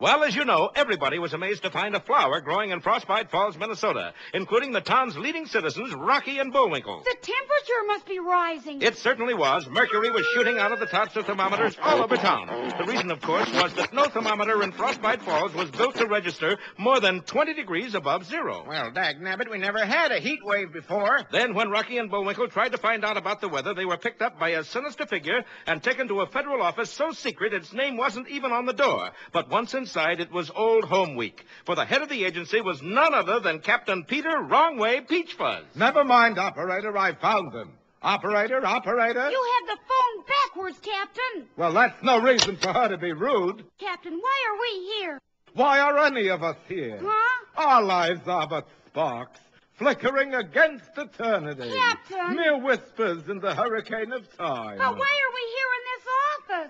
Well, as you know, everybody was amazed to find a flower growing in Frostbite Falls, Minnesota, including the town's leading citizens, Rocky and Bullwinkle. The temperature must be rising. It certainly was. Mercury was shooting out of the tops of thermometers all over town. The reason, of course, was that no thermometer in Frostbite Falls was built to register more than 20 degrees above zero. Well, dagnabbit, we never had a heat wave before. Then, when Rocky and Bullwinkle tried to find out about the weather, they were picked up by a sinister figure and taken to a federal office so secret its name wasn't even on the door. But once inside, it was Old Home Week. For the head of the agency was none other than Captain Peter Wrongway Peachfuzz. Never mind, operator. I found them. Operator. You had the phone backwards, Captain. Well, that's no reason for her to be rude. Captain, why are we here? Why are any of us here? Huh? Our lives are but sparks, flickering against eternity. Captain! Mere whispers in the hurricane of time. But why are we here in this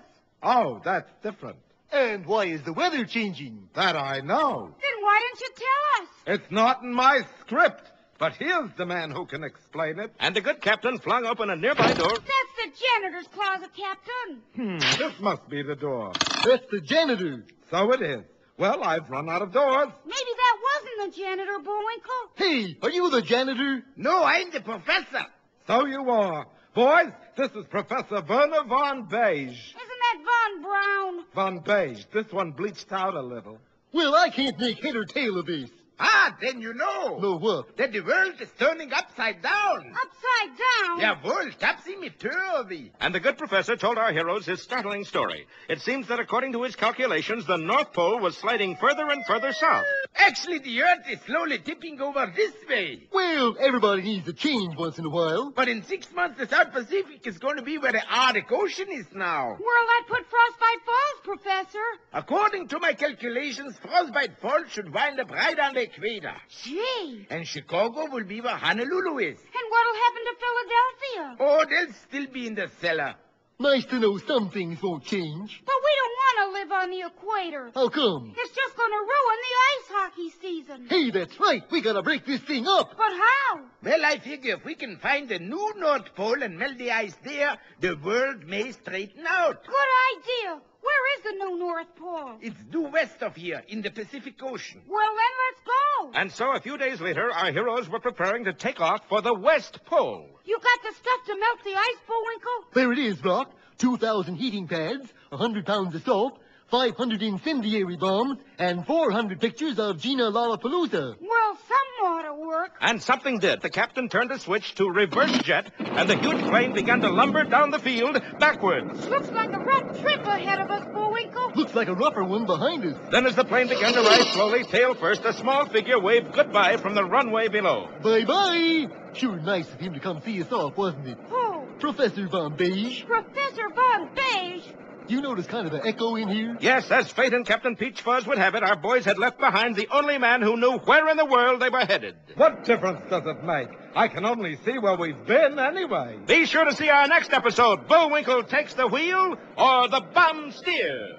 office? Oh, that's different. And why is the weather changing? That I know. Then why didn't you tell us? It's not in my script, but here's the man who can explain it. And the good captain flung open a nearby door. That's the janitor's closet, Captain. This must be the door. That's the janitor. So it is. Well, I've run out of doors. Maybe that wasn't the janitor, Bullwinkle. Hey, are you the janitor? No, I'm the professor. So you are. Boys, this is Professor Werner von Beige. Isn't that Von Brown? Von Beige. This one bleached out a little. Well, I can't make head or tail of this. Ah, then you know. No what? That the world is turning upside down. Upside down? Jawohl, topsy-turvy. And the good professor told our heroes his startling story. It seems that according to his calculations, the North Pole was sliding further and further south. Actually, the Earth is slowly tipping over this way. Well, everybody needs a change once in a while. But in 6 months, the South Pacific is going to be where the Arctic Ocean is now. Where'll that put Frostbite Falls, Professor? According to my calculations, Frostbite Falls should wind up right on the equator. Gee. And Chicago will be where Honolulu is. And what'll happen to Philadelphia? Oh, they'll still be in the cellar. Nice to know some things won't change. But we don't want to live on the equator. How come? It's just going to ruin the ice hockey season. Hey, that's right. We gotta break this thing up. But how? Well, I figure if we can find a new North Pole and melt the ice there, the world may straighten out. Good idea. Where is the new North Pole? It's due west of here, in the Pacific Ocean. Well, then let's go. And so a few days later, our heroes were preparing to take off for the West Pole. You got the stuff to melt the ice, Bullwinkle? There it is, Rock. 2,000 heating pads, 100 pounds of salt, 500 incendiary bombs, and 400 pictures of Gina Lollapalooza. Well, some ought to work. And something did. The captain turned a switch to reverse jet, and the huge plane began to lumber down the field backwards. Looks like a rough trip ahead of us, Bullwinkle. Looks like a rougher one behind us. Then as the plane began to rise slowly, tail first, a small figure waved goodbye from the runway below. Bye-bye. Sure nice of him to come see us off, wasn't it? Who? Professor Von Beige. Professor Von Beige. You notice kind of an echo in here? Yes, as fate and Captain Peachfuzz would have it, our boys had left behind the only man who knew where in the world they were headed. What difference does it make? I can only see where we've been anyway. Be sure to see our next episode, Bullwinkle Takes the Wheel or the Bum Steer.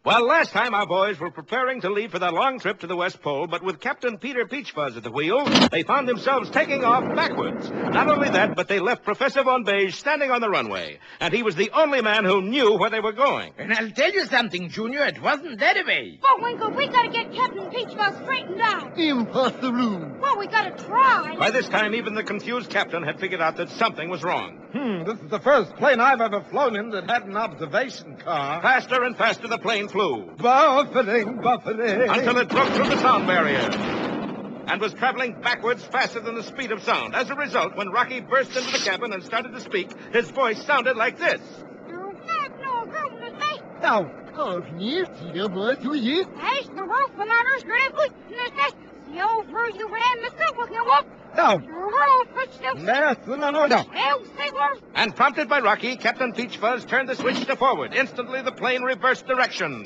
Well, last time our boys were preparing to leave for that long trip to the West Pole, but with Captain Peter Peachfuzz at the wheel, they found themselves taking off backwards. Not only that, but they left Professor Von Beige standing on the runway, and he was the only man who knew where they were going. And I'll tell you something, Junior, it wasn't that way. Bullwinkle, we gotta get Captain Peachfuzz straightened out. Impossible. Well, we gotta try. By this time, even the confused captain had figured out that something was wrong. This is the first plane I've ever flown in that had an observation car. Faster and faster the plane flew, Buffeting. until it broke through the sound barrier and was traveling backwards faster than the speed of sound. As a result, when Rocky burst into the cabin and started to speak, his voice sounded like this. You have no room to make. Now, of near to what to you? As the roof and others grab witness. The over you ran the silver can walk. No. The roof is still. No. And prompted by Rocky, Captain Peachfuzz turned the switch to forward. Instantly, the plane reversed direction.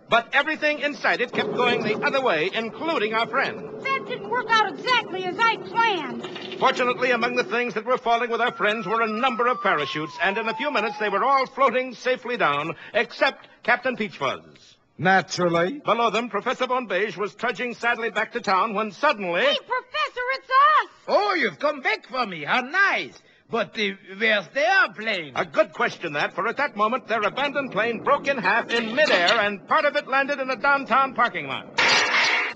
But everything inside it kept going the other way, including our friends. That didn't work out exactly as I planned. Fortunately, among the things that were falling with our friends were a number of parachutes, and in a few minutes they were all floating safely down, except Captain Peachfuzz. Naturally. Below them, Professor Von Beige was trudging sadly back to town when suddenly... Hey, Professor, it's us. Oh, you've come back for me. How nice. But where's their plane? A good question, that, for at that moment, their abandoned plane broke in half in midair, and part of it landed in a downtown parking lot.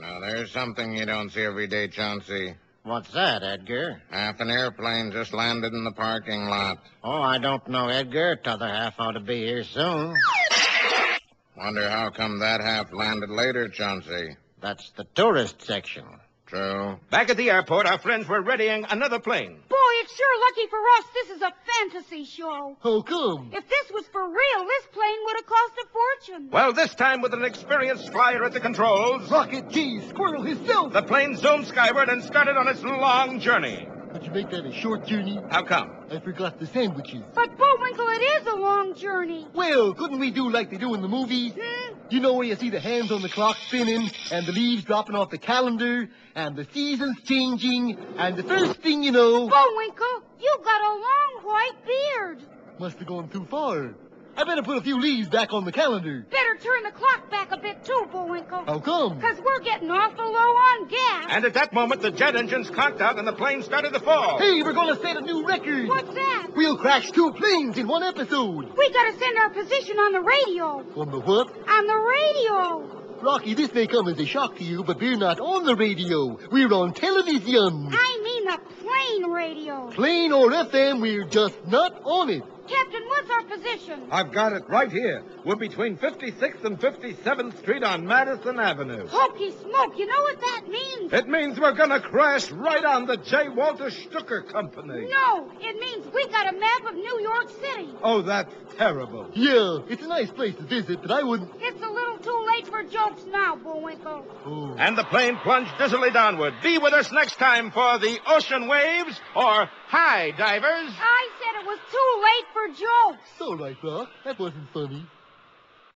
Now, there's something you don't see every day, Chauncey. What's that, Edgar? Half an airplane just landed in the parking lot. Oh, I don't know, Edgar. T'other half ought to be here soon. Wonder how come that half landed later, Chauncey. That's the tourist section. True. Back at the airport, our friends were readying another plane. Boy, it's sure lucky for us this is a fantasy show. How come? If this was for real, this plane would have cost a fortune. Well, this time with an experienced flyer at the controls, Rocket G, Squirrel himself. the plane zoomed skyward and started on its long journey. Could you make that a short journey? How come? I forgot the sandwiches. But, Bullwinkle, it is a long journey. Well, couldn't we do like they do in the movies? You know where you see the hands on the clock spinning, and the leaves dropping off the calendar, and the seasons changing, and the first thing you know... Bullwinkle, you got a long white beard. Must have gone too far. I better put a few leaves back on the calendar. Better turn the clock back a bit, too, Bullwinkle. How come? Because we're getting awful low on gas. And at that moment, the jet engines conked out and the plane started to fall. Hey, we're going to set a new record. What's that? We'll crash 2 planes in one episode. We got to send our position on the radio. On the what? On the radio. Rocky, this may come as a shock to you, but we're not on the radio. We're on television. I mean the plane radio. Plain or FM, we're just not on it. Captain, what's our position? I've got it right here. We're between 56th and 57th Street on Madison Avenue. Hokey smoke, you know what that means? It means we're going to crash right on the J. Walter Stucker Company. No, it means we got a map of New York City. Oh, that's terrible. Yeah, it's a nice place to visit, but I wouldn't... It's a little too late for jokes now, Bullwinkle. Oh. And the plane plunged dizzily downward. Be with us next time for the Ocean Waves or High Divers. I said it was too late for jokes. All right, Rock. That wasn't funny.